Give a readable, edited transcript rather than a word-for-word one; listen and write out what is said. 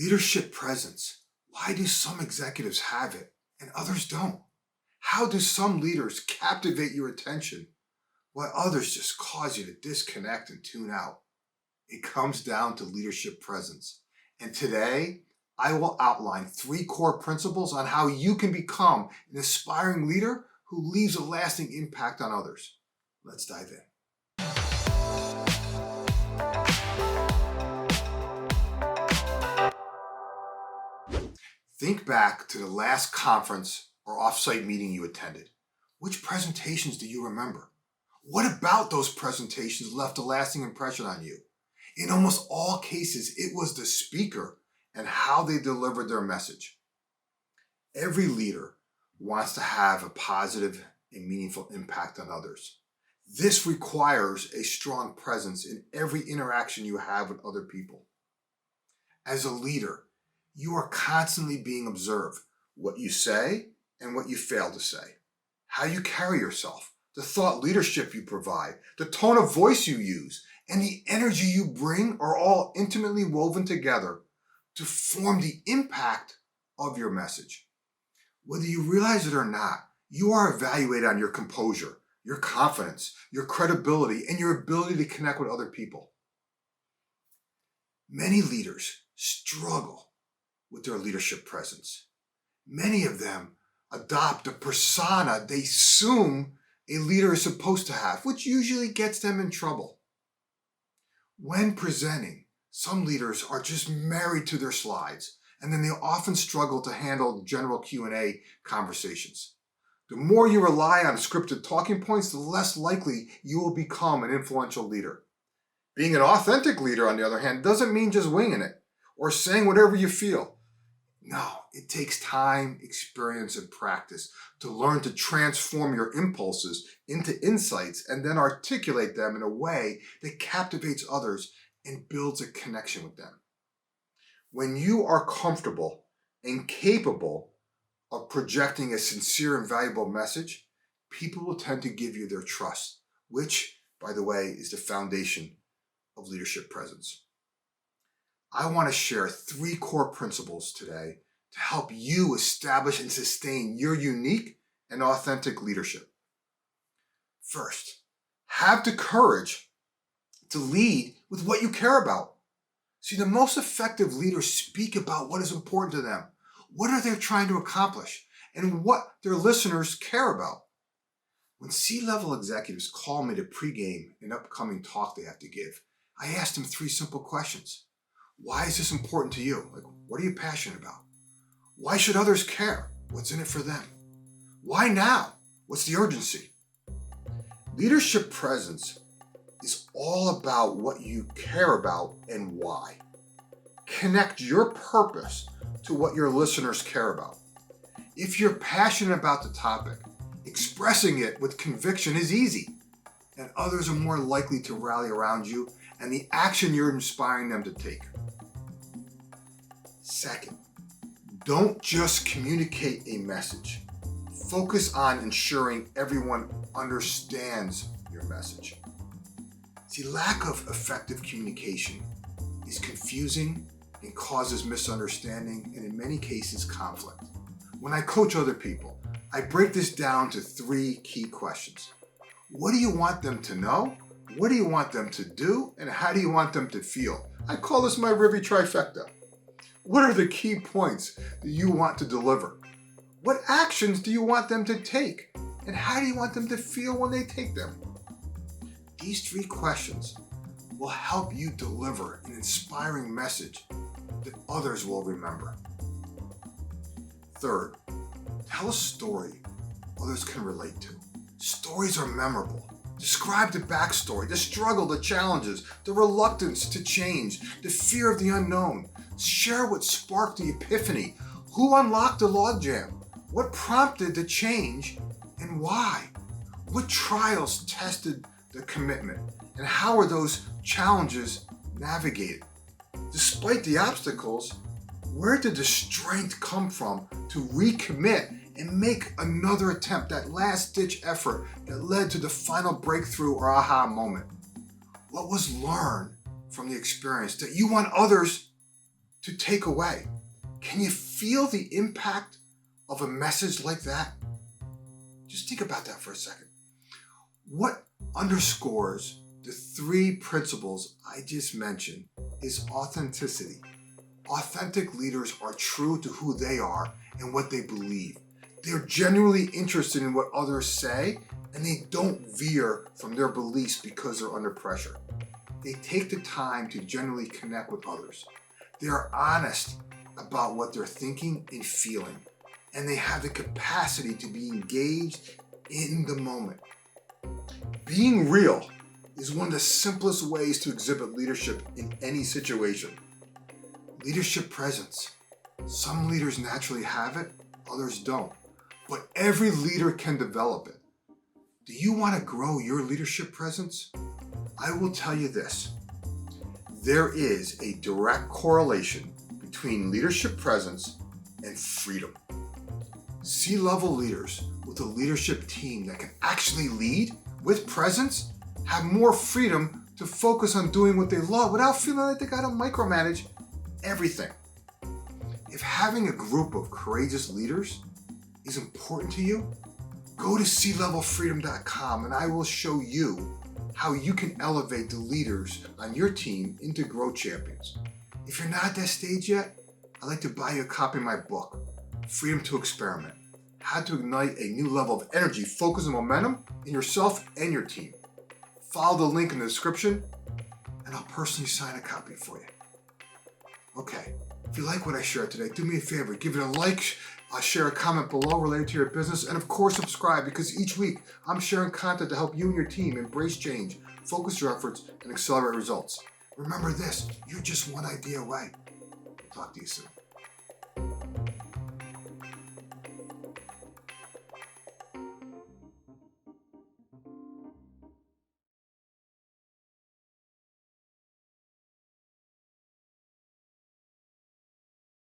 Leadership presence. Why do some executives have it and others don't? How do some leaders captivate your attention while others just cause you to disconnect and tune out? It comes down to leadership presence. And today, I will outline 3 core principles on how you can become an aspiring leader who leaves a lasting impact on others. Let's dive in. Think back to the last conference or offsite meeting you attended. Which presentations do you remember? What about those presentations left a lasting impression on you? In almost all cases, it was the speaker and how they delivered their message. Every leader wants to have a positive and meaningful impact on others. This requires a strong presence in every interaction you have with other people. As a leader, you are constantly being observed, what you say and what you fail to say, how you carry yourself, the thought leadership you provide, the tone of voice you use, and the energy you bring are all intimately woven together to form the impact of your message. Whether you realize it or not, you are evaluated on your composure, your confidence, your credibility, and your ability to connect with other people. Many leaders struggle with their leadership presence. Many of them adopt a persona they assume a leader is supposed to have, which usually gets them in trouble. When presenting, some leaders are just married to their slides, and then they often struggle to handle general Q&A conversations. The more you rely on scripted talking points, the less likely you will become an influential leader. Being an authentic leader, on the other hand, doesn't mean just winging it or saying whatever you feel. No, it takes time, experience, and practice to learn to transform your impulses into insights and then articulate them in a way that captivates others and builds a connection with them. When you are comfortable and capable of projecting a sincere and valuable message, people will tend to give you their trust, which, by the way, is the foundation of leadership presence. I want to share 3 core principles today to help you establish and sustain your unique and authentic leadership. First, have the courage to lead with what you care about. See, the most effective leaders speak about what is important to them, what are they trying to accomplish, and what their listeners care about. When C-level executives call me to pregame an upcoming talk they have to give, I ask them 3 simple questions. Why is this important to you? What are you passionate about? Why should others care? What's in it for them? Why now? What's the urgency? Leadership presence is all about what you care about and why. Connect your purpose to what your listeners care about. If you're passionate about the topic, expressing it with conviction is easy, and others are more likely to rally around you and the action you're inspiring them to take. Second, don't just communicate a message. Focus on ensuring everyone understands your message. See, lack of effective communication is confusing and causes misunderstanding and in many cases conflict. When I coach other people, I break this down to 3 key questions. What do you want them to know? What do you want them to do? And how do you want them to feel? I call this my River Trifecta. What are the key points that you want to deliver? What actions do you want them to take? And how do you want them to feel when they take them? These 3 questions will help you deliver an inspiring message that others will remember. Third, tell a story others can relate to. Stories are memorable. Describe the backstory, the struggle, the challenges, the reluctance to change, the fear of the unknown. Share what sparked the epiphany, who unlocked the logjam, what prompted the change, and why. What trials tested the commitment, and how are those challenges navigated? Despite the obstacles, where did the strength come from to recommit and make another attempt, that last-ditch effort that led to the final breakthrough or aha moment? What was learned from the experience that you want others to take away. Can you feel the impact of a message like that? Just think about that for a second. What underscores the three principles I just mentioned is authenticity. Authentic leaders are true to who they are and what they believe. They're genuinely interested in what others say, and they don't veer from their beliefs because they're under pressure. They take the time to genuinely connect with others. They are honest about what they're thinking and feeling, and they have the capacity to be engaged in the moment. Being real is one of the simplest ways to exhibit leadership in any situation. Leadership presence. Some leaders naturally have it, others don't. But every leader can develop it. Do you want to grow your leadership presence? I will tell you this. There is a direct correlation between leadership presence and freedom. C-level leaders with a leadership team that can actually lead with presence have more freedom to focus on doing what they love without feeling like they got to micromanage everything. If having a group of courageous leaders is important to you, go to clevelfreedom.com and I will show you how you can elevate the leaders on your team into growth champions. If you're not at that stage yet, I'd like to buy you a copy of my book, Freedom to Experiment: How to Ignite a New Level of Energy, Focus, and Momentum in Yourself and Your Team. Follow the link in the description and I'll personally sign a copy for you. Okay, if you like what I shared today, do me a favor, give it a like, share a comment below related to your business, and of course subscribe, because each week I'm sharing content to help you and your team embrace change, focus your efforts, and accelerate results. Remember this, you're just one idea away. Talk to you soon.